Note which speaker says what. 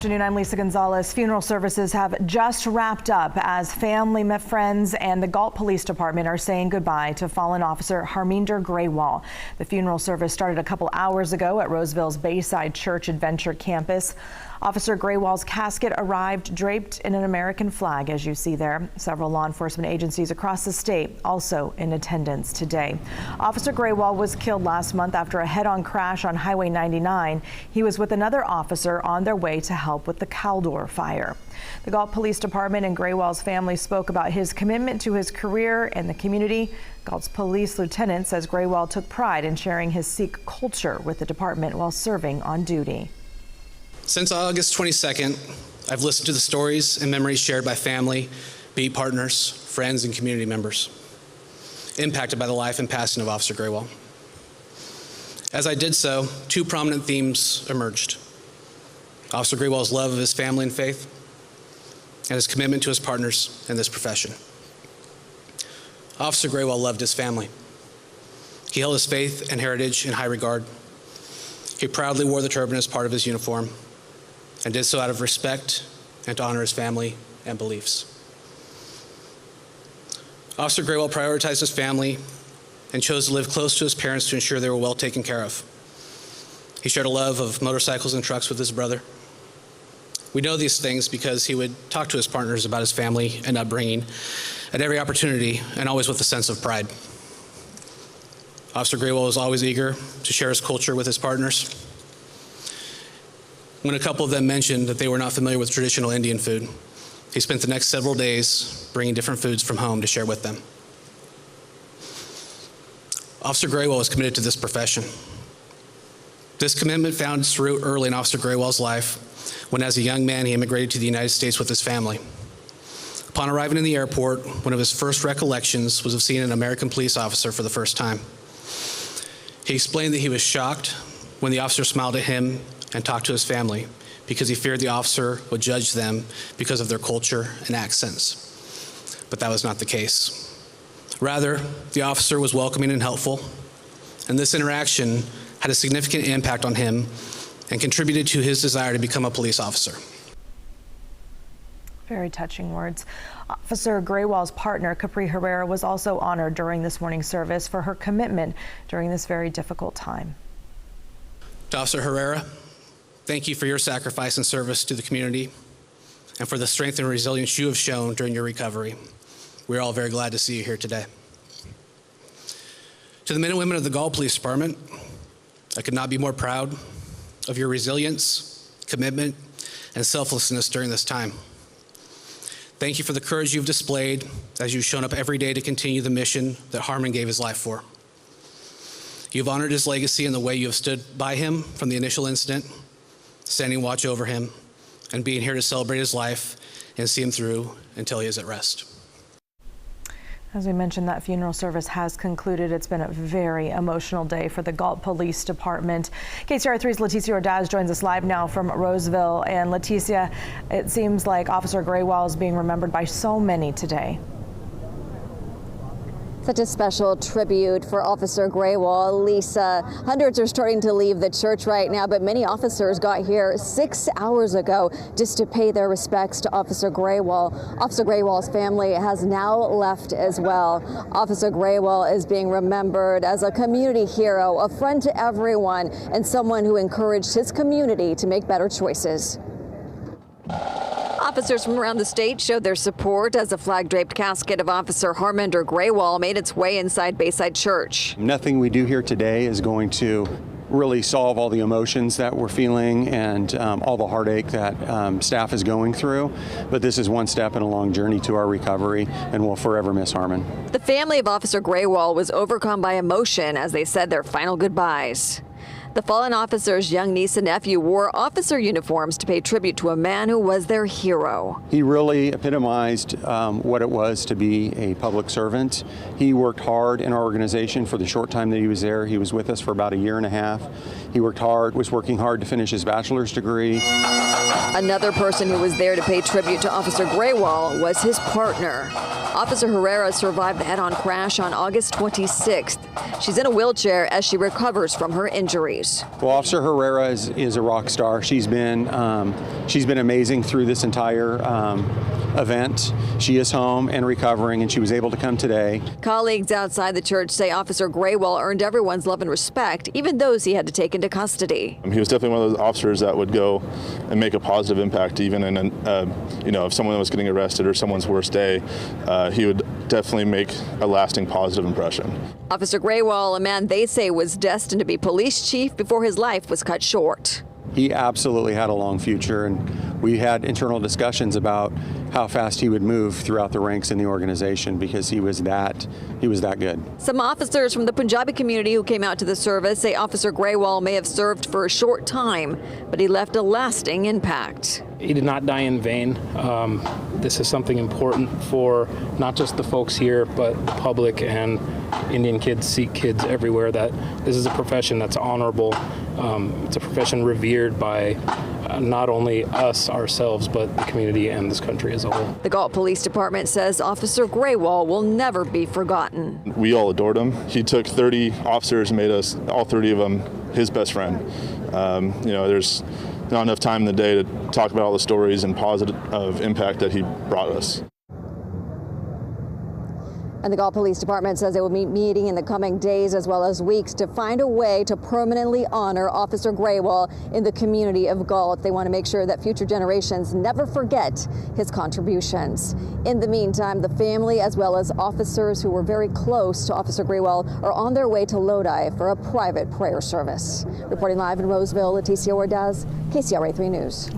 Speaker 1: Good afternoon, I'm Lisa Gonzalez. Funeral services have just wrapped up as family, friends, and the Galt Police Department are saying goodbye to fallen Officer Harminder Grewal. The funeral service started a couple hours ago at Roseville's Bayside Church Adventure campus. Officer Grewal's casket arrived draped in an American flag, as you see there. Several law enforcement agencies across the state also in attendance today. Officer Grewal was killed last month after a head-on crash on Highway 99. He was with another officer on their way to help with the Caldor Fire. The Galt Police Department and Grewal's family spoke about his commitment to his career and the community. Galt's police lieutenant says Grewal took pride in sharing his Sikh culture with the department while serving on duty.
Speaker 2: Since August 22nd, I've listened to the stories and memories shared by family, beat partners, friends, and community members impacted by the life and passing of Officer Grewal. As I did so, two prominent themes emerged: Officer Grewal's love of his family and faith, and his commitment to his partners in this profession. Officer Grewal loved his family. He held his faith and heritage in high regard. He proudly wore the turban as part of his uniform, and did so out of respect and to honor his family and beliefs. Officer Grewal prioritized his family and chose to live close to his parents to ensure they were well taken care of. He shared a love of motorcycles and trucks with his brother. We know these things because he would talk to his partners about his family and upbringing at every opportunity, and always with a sense of pride. Officer Grewal was always eager to share his culture with his partners. When a couple of them mentioned that they were not familiar with traditional Indian food, he spent the next several days bringing different foods from home to share with them. Officer Grewal was committed to this profession. This commitment found its root early in Officer Grewal's life, when as a young man he immigrated to the United States with his family. Upon arriving in the airport, one of his first recollections was of seeing an American police officer for the first time. He explained that he was shocked when the officer smiled at him and talked to his family, because he feared the officer would judge them because of their culture and accents. But that was not the case. Rather, the officer was welcoming and helpful, and this interaction had a significant impact on him and contributed to his desire to become a police officer.
Speaker 1: Very touching words. Officer Grewal's partner, Capri Herrera, was also honored during this morning's service for her commitment during this very difficult time.
Speaker 2: To Officer Herrera, thank you for your sacrifice and service to the community and for the strength and resilience you have shown during your recovery. We're all very glad to see you here today. To the men and women of the Galt Police Department, I could not be more proud of your resilience, commitment, and selflessness during this time. Thank you for the courage you've displayed as you've shown up every day to continue the mission that Harmon gave his life for. You've honored his legacy in the way you have stood by him from the initial incident, standing watch over him, and being here to celebrate his life and see him through until he is at rest.
Speaker 1: As we mentioned, that funeral service has concluded. It's been a very emotional day for the Galt Police Department. KCRA3's Leticia Ordaz joins us live now from Roseville. And Leticia, it seems like Officer Grewal is being remembered by so many today.
Speaker 3: Such a special tribute for Officer Grewal. Lisa, hundreds are starting to leave the church right now, but many officers got here 6 hours ago just to pay their respects to Officer Grewal. Officer Grewal's family has now left as well. Officer Grewal is being remembered as a community hero, a friend to everyone, and someone who encouraged his community to make better choices. Officers from around the state showed their support as a flag-draped casket of Officer Harminder Grewal made its way inside Bayside Church.
Speaker 4: Nothing we do here today is going to really solve all the emotions that we're feeling and all the heartache that staff is going through, but this is one step in a long journey to our recovery, and we'll forever miss Harmon. The family of Officer Grewal was overcome by emotion as they said their final goodbyes. The fallen officer's young niece and nephew wore officer uniforms to pay tribute to a man who was their hero. He really epitomized what it was to be a public servant. He worked hard in our organization for the short time that he was there. He was with us for about 1.5 years. He worked hard, was working hard to finish his bachelor's degree. Another person who was there to pay tribute to Officer Grewal was his partner. Officer Herrera survived the head-on crash on August 26th. She's in a wheelchair as she recovers from her injuries.
Speaker 3: News.
Speaker 4: Well, Officer Herrera is a rock star. She's been amazing through this entire event. She is home and recovering, and she was able to come today.
Speaker 3: Colleagues outside the church say Officer Grewal earned everyone's love and respect, even those he had to take into custody.
Speaker 5: He was definitely one of those officers that would go and make a positive impact, even in if someone was getting arrested or someone's worst day, he would definitely make a lasting positive impression.
Speaker 3: Officer Grewal, a man they say was destined to be police chief before his life was cut short.
Speaker 4: He absolutely had a long future, and we had internal discussions about how fast he would move throughout the ranks in the organization because he was that good.
Speaker 3: Some officers from the Punjabi community who came out to the service say Officer Grewal may have served for a short time, but he left a lasting impact.
Speaker 6: He did not die in vain. This is something important for not just the folks here, but the public and Indian kids, Sikh kids everywhere, that this is a profession that's honorable. It's a profession revered by not only us, ourselves, but the community and this country as a whole.
Speaker 3: The Galt Police Department says Officer Grewal will never be forgotten.
Speaker 5: We all adored him. He took 30 officers and made us, all 30 of them, his best friend. There's not enough time in the day to talk about all the stories and positive impact that he brought us.
Speaker 3: And the Galt Police Department says they will be meeting in the coming days as well as weeks to find a way to permanently honor Officer Grewal in the community of Galt. They want to make sure that future generations never forget his contributions. In the meantime, the family as well as officers who were very close to Officer Grewal are on their way to Lodi for a private prayer service. Reporting live in Roseville, Leticia Ordaz, KCRA 3 News.